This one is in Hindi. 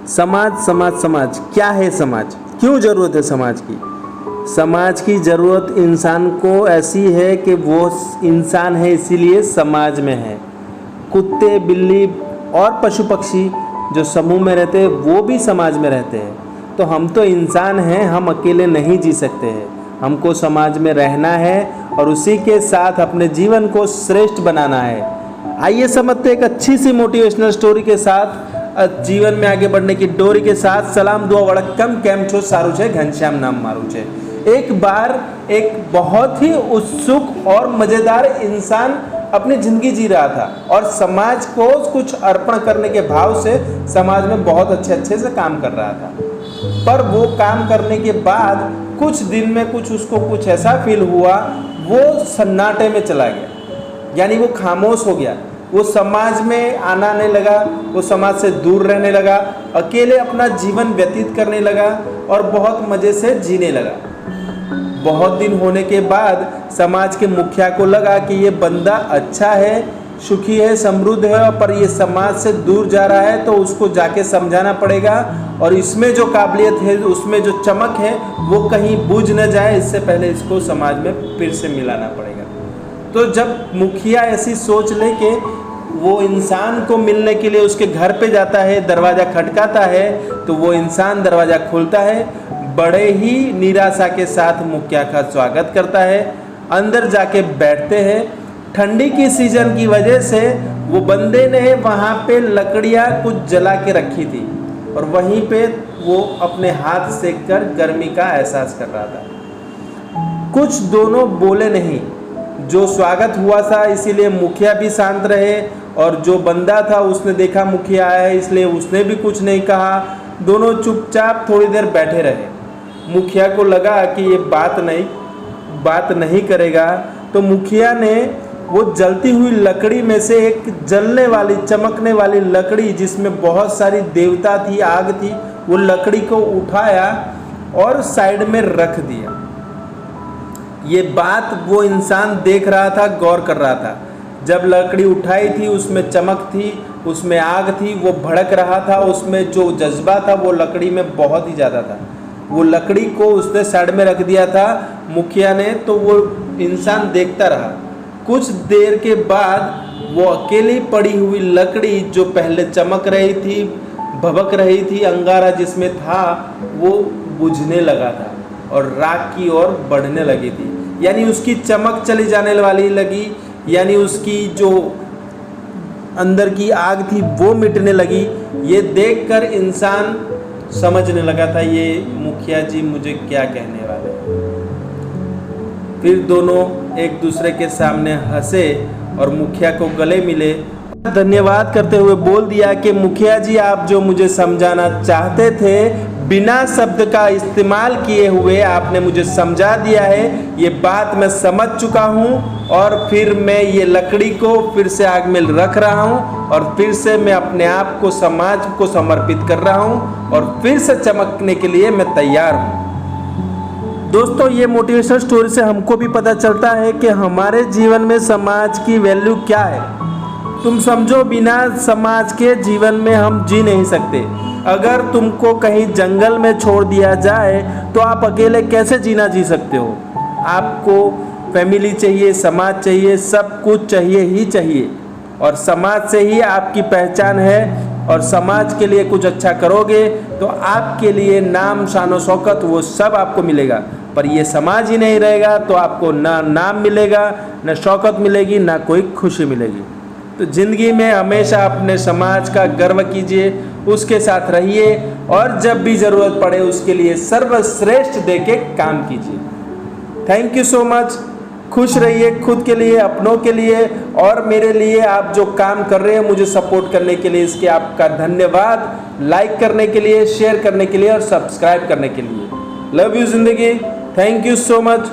समाज समाज समाज क्या है? समाज क्यों ज़रूरत है समाज की? समाज की ज़रूरत इंसान को ऐसी है कि वो इंसान है इसीलिए समाज में है। कुत्ते बिल्ली और पशु पक्षी जो समूह में रहते हैं वो भी समाज में रहते हैं। तो हम तो इंसान हैं, हम अकेले नहीं जी सकते हैं। हमको समाज में रहना है और उसी के साथ अपने जीवन को श्रेष्ठ बनाना है। आइए समझते हैं एक अच्छी सी मोटिवेशनल स्टोरी के साथ जीवन में आगे बढ़ने की डोरी के साथ। सलाम दुआ वड़क्कम, केम छो, सारू छे, घनश्याम नाम मारू छे। एक बार एक बहुत ही उत्सुक और मज़ेदार इंसान अपनी ज़िंदगी जी रहा था और समाज को कुछ अर्पण करने के भाव से समाज में बहुत अच्छे से काम कर रहा था। पर वो काम करने के बाद कुछ दिन में उसको कुछ ऐसा फील हुआ, वो सन्नाटे में चला गया, यानी वो खामोश हो गया। वो समाज में आना नहीं लगा, वो समाज से दूर रहने लगा, अकेले अपना जीवन व्यतीत करने लगा और बहुत मज़े से जीने लगा। बहुत दिन होने के बाद समाज के मुखिया को लगा कि ये बंदा अच्छा है, सुखी है, समृद्ध है, पर ये समाज से दूर जा रहा है, तो उसको जाके समझाना पड़ेगा और इसमें जो काबिलियत है, उसमें जो चमक है, वो कहीं बुझ न जाए, इससे पहले इसको समाज में फिर से मिलाना पड़ेगा। तो जब मुखिया ऐसी सोच ले के वो इंसान को मिलने के लिए उसके घर पे जाता है, दरवाज़ा खटकाता है, तो वो इंसान दरवाज़ा खोलता है, बड़े ही निराशा के साथ मुखिया का स्वागत करता है। अंदर जाके बैठते हैं। ठंडी की सीज़न की वजह से वो बंदे ने वहाँ पे लकड़ियाँ कुछ जला के रखी थी और वहीं पे वो अपने हाथ सेक कर गर्मी का एहसास कर रहा था। कुछ दोनों बोले नहीं। जो स्वागत हुआ था इसीलिए मुखिया भी शांत रहे और जो बंदा था उसने देखा मुखिया आया है इसलिए उसने भी कुछ नहीं कहा। दोनों चुपचाप थोड़ी देर बैठे रहे। मुखिया को लगा कि ये बात नहीं करेगा, तो मुखिया ने वो जलती हुई लकड़ी में से एक जलने वाली चमकने वाली लकड़ी जिसमें बहुत सारी देवता थी, आग थी, वो लकड़ी को उठाया और साइड में रख दिया। ये बात वो इंसान देख रहा था, गौर कर रहा था। जब लकड़ी उठाई थी उसमें चमक थी, उसमें आग थी, वो भड़क रहा था, उसमें जो जज्बा था वो लकड़ी में बहुत ही ज़्यादा था। वो लकड़ी को उसने साइड में रख दिया था मुखिया ने, तो वो इंसान देखता रहा। कुछ देर के बाद वो अकेली पड़ी हुई लकड़ी जो पहले चमक रही थी, भभक रही थी, अंगारा जिसमें था वो बुझने लगा था और राख की ओर बढ़ने लगी थी, यानी उसकी चमक चली जाने वाली लगी, यानी उसकी जो अंदर की आग थी वो मिटने लगी। ये देखकर इंसान समझने लगा था ये मुखिया जी मुझे क्या कहने वाले हैं। फिर दोनों एक दूसरे के सामने हंसे और मुखिया को गले मिले। धन्यवाद करते हुए बोल दिया कि मुखिया जी आप जो मुझे समझाना चाहते थे बिना शब्द का इस्तेमाल किए हुए आपने मुझे समझा दिया है। ये बात मैं समझ चुका हूँ और फिर मैं ये लकड़ी को फिर से आग में रख रहा हूँ और फिर से मैं अपने आप को समाज को समर्पित कर रहा हूँ और फिर से चमकने के लिए मैं तैयार हूँ। दोस्तों, ये मोटिवेशनल स्टोरी से हमको भी पता चलता है कि हमारे जीवन में समाज की वैल्यू क्या है। तुम समझो, बिना समाज के जीवन में हम जी नहीं सकते। अगर तुमको कहीं जंगल में छोड़ दिया जाए तो आप अकेले कैसे जीना जी सकते हो? आपको फैमिली चाहिए, समाज चाहिए, सब कुछ चाहिए ही चाहिए और समाज से ही आपकी पहचान है। और समाज के लिए कुछ अच्छा करोगे तो आपके लिए नाम, शान और शौकत वो सब आपको मिलेगा। पर ये समाज ही नहीं रहेगा तो आपको ना नाम मिलेगा, ना शौकत मिलेगी, ना कोई खुशी मिलेगी। तो ज़िंदगी में हमेशा अपने समाज का गर्व कीजिए, उसके साथ रहिए और जब भी ज़रूरत पड़े उसके लिए सर्वश्रेष्ठ दे के काम कीजिए। Thank you so much. खुश रहिए खुद के लिए, अपनों के लिए और मेरे लिए। आप जो काम कर रहे हैं मुझे सपोर्ट करने के लिए, इसके आपका धन्यवाद। लाइक करने के लिए, शेयर करने के लिए और सब्सक्राइब करने के लिए। लव यू ज़िंदगी। Thank you so much.